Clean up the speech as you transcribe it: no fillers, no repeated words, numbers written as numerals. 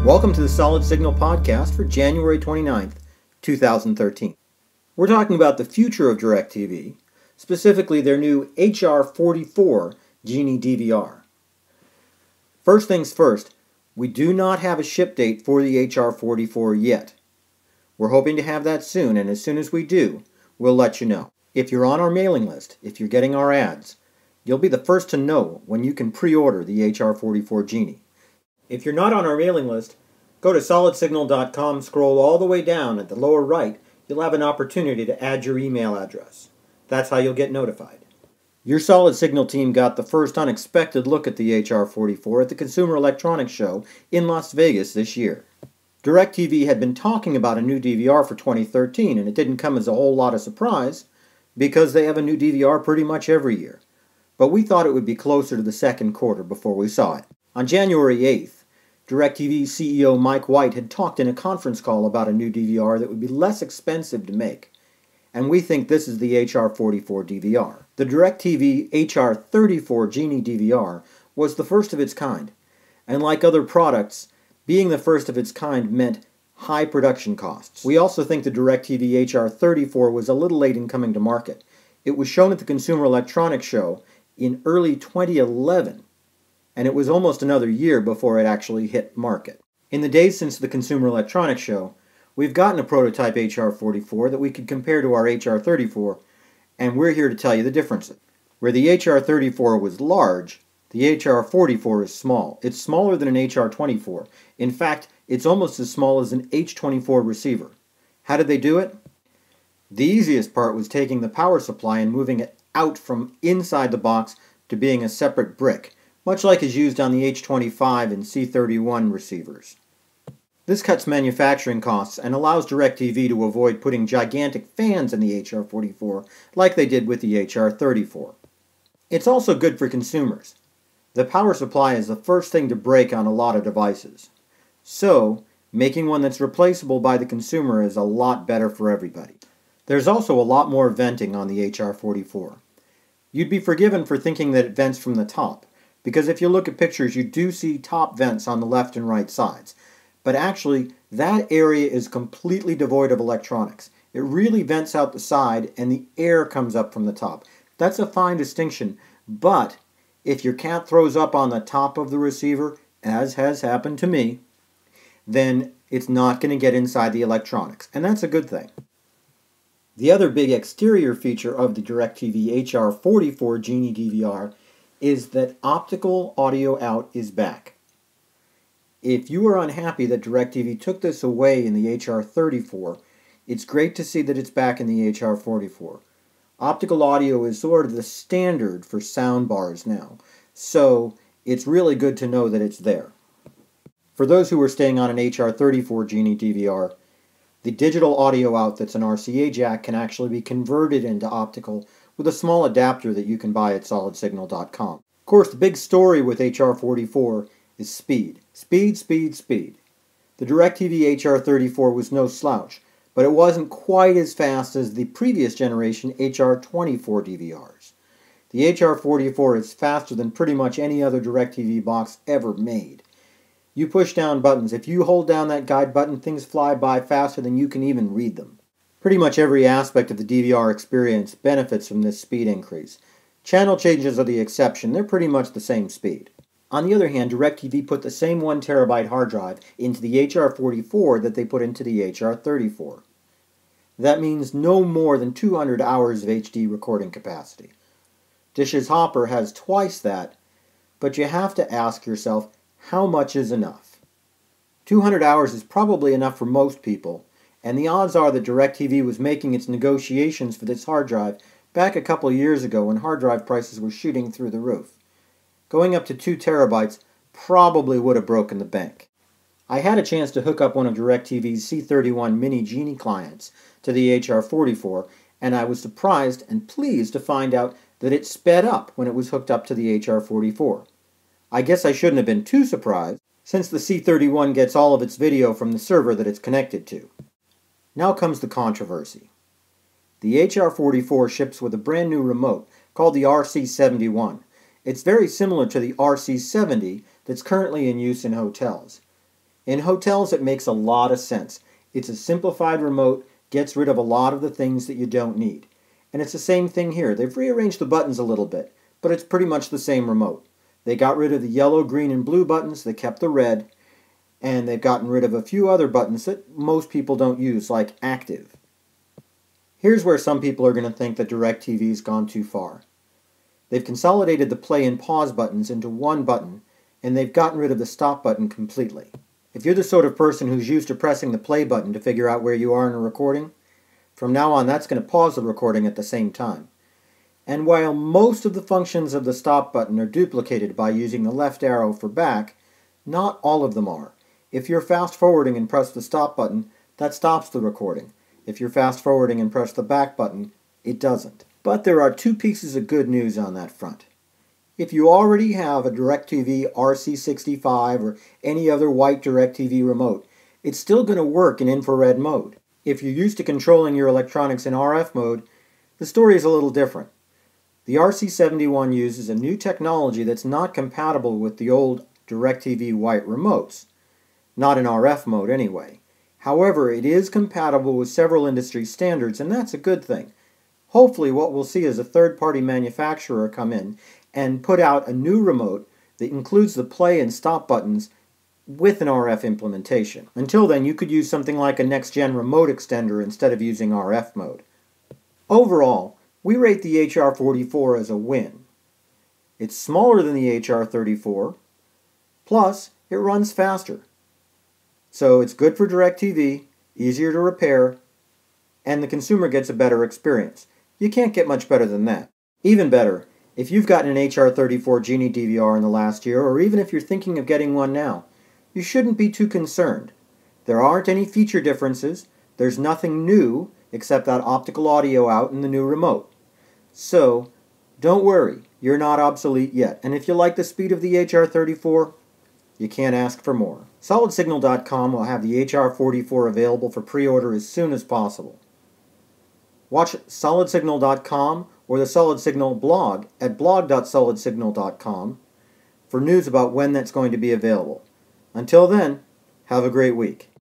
Welcome to the Solid Signal podcast for January 29th, 2013. We're talking about the future of DirecTV, specifically their new HR44 Genie DVR. First things first, we do not have a ship date for the HR44 yet. We're hoping to have that soon, and as soon as we do, we'll let you know. If you're on our mailing list, if you're getting our ads, you'll be the first to know when you can pre-order the HR44 Genie. If you're not on our mailing list, go to solidsignal.com, scroll all the way down at the lower right, you'll have an opportunity to add your email address. That's how you'll get notified. Your Solid Signal team got the first unexpected look at the HR44 at the Consumer Electronics Show in Las Vegas this year. DirecTV had been talking about a new DVR for 2013, and it didn't come as a whole lot of surprise because they have a new DVR pretty much every year. But we thought it would be closer to the second quarter before we saw it. On January 8th, DirecTV CEO Mike White had talked in a conference call about a new DVR that would be less expensive to make, and we think this is the HR44 DVR. The DirecTV HR34 Genie DVR was the first of its kind, and like other products, being the first of its kind meant high production costs. We also think the DirecTV HR34 was a little late in coming to market. It was shown at the Consumer Electronics Show in early 2011, and it was almost another year before it actually hit market. In the days since the Consumer Electronics Show, we've gotten a prototype HR44 that we could compare to our HR34, and we're here to tell you the differences. Where the HR34 was large, the HR44 is small. It's smaller than an HR24. In fact, it's almost as small as an H24 receiver. How did they do it? The easiest part was taking the power supply and moving it out from inside the box to being a separate brick, much like is used on the H25 and C31 receivers. This cuts manufacturing costs and allows DirecTV to avoid putting gigantic fans in the HR44 like they did with the HR34. It's also good for consumers. The power supply is the first thing to break on a lot of devices. So, making one that's replaceable by the consumer is a lot better for everybody. There's also a lot more venting on the HR44. You'd be forgiven for thinking that it vents from the top, because if you look at pictures you do see top vents on the left and right sides. But actually, that area is completely devoid of electronics. It really vents out the side and the air comes up from the top. That's a fine distinction, but if your cat throws up on the top of the receiver, as has happened to me, then it's not going to get inside the electronics, and that's a good thing. The other big exterior feature of the DirecTV HR44 Genie DVR is that optical audio out is back. If you are unhappy that DirecTV took this away in the HR34, it's great to see that it's back in the HR44. Optical audio is sort of the standard for sound bars now, so it's really good to know that it's there. For those who are staying on an HR34 Genie DVR, the digital audio out that's an RCA jack can actually be converted into optical with a small adapter that you can buy at solidsignal.com. Of course, the big story with HR44 is speed. Speed, speed, speed. The DirecTV HR34 was no slouch, but it wasn't quite as fast as the previous generation HR24 DVRs. The HR44 is faster than pretty much any other DirecTV box ever made. You push down buttons. If you hold down that guide button, things fly by faster than you can even read them. Pretty much every aspect of the DVR experience benefits from this speed increase. Channel changes are the exception. They're pretty much the same speed. On the other hand, DirecTV put the same 1 terabyte hard drive into the HR44 that they put into the HR34. That means no more than 200 hours of HD recording capacity. Dish's Hopper has twice that, but you have to ask yourself, how much is enough? 200 hours is probably enough for most people, and the odds are that DirecTV was making its negotiations for this hard drive back a couple of years ago when hard drive prices were shooting through the roof. Going up to 2 terabytes probably would have broken the bank. I had a chance to hook up one of DirecTV's C31 Mini Genie clients to the HR44, and I was surprised and pleased to find out that it sped up when it was hooked up to the HR44. I guess I shouldn't have been too surprised, since the C31 gets all of its video from the server that it's connected to. Now comes the controversy. The HR44 ships with a brand new remote called the RC71. It's very similar to the RC70 that's currently in use in hotels. In hotels, it makes a lot of sense. It's a simplified remote, gets rid of a lot of the things that you don't need. And it's the same thing here. They've rearranged the buttons a little bit, but it's pretty much the same remote. They got rid of the yellow, green, and blue buttons. They kept the red. And they've gotten rid of a few other buttons that most people don't use, like active. Here's where some people are going to think that DirecTV's gone too far. They've consolidated the play and pause buttons into one button, and they've gotten rid of the stop button completely. If you're the sort of person who's used to pressing the play button to figure out where you are in a recording, from now on that's going to pause the recording at the same time. And while most of the functions of the stop button are duplicated by using the left arrow for back, not all of them are. If you're fast forwarding and press the stop button, that stops the recording. If you're fast forwarding and press the back button, it doesn't. But there are two pieces of good news on that front. If you already have a DirecTV RC65 or any other white DirecTV remote, it's still going to work in infrared mode. If you're used to controlling your electronics in RF mode, the story is a little different. The RC71 uses a new technology that's not compatible with the old DirecTV white remotes. Not in RF mode anyway. However, it is compatible with several industry standards, and that's a good thing. Hopefully what we'll see is a third-party manufacturer come in and put out a new remote that includes the play and stop buttons with an RF implementation. Until then, you could use something like a next-gen remote extender instead of using RF mode. Overall, we rate the HR44 as a win. It's smaller than the HR34, plus it runs faster. So it's good for DirecTV, easier to repair, and the consumer gets a better experience. You can't get much better than that. Even better, if you've gotten an HR34 Genie DVR in the last year, or even if you're thinking of getting one now, you shouldn't be too concerned. There aren't any feature differences, there's nothing new except that optical audio out in the new remote. So, don't worry, you're not obsolete yet, and if you like the speed of the HR34, you can't ask for more. SolidSignal.com will have the HR44 available for pre-order as soon as possible. Watch SolidSignal.com or the Solid Signal blog at blog.solidsignal.com for news about when that's going to be available. Until then, have a great week.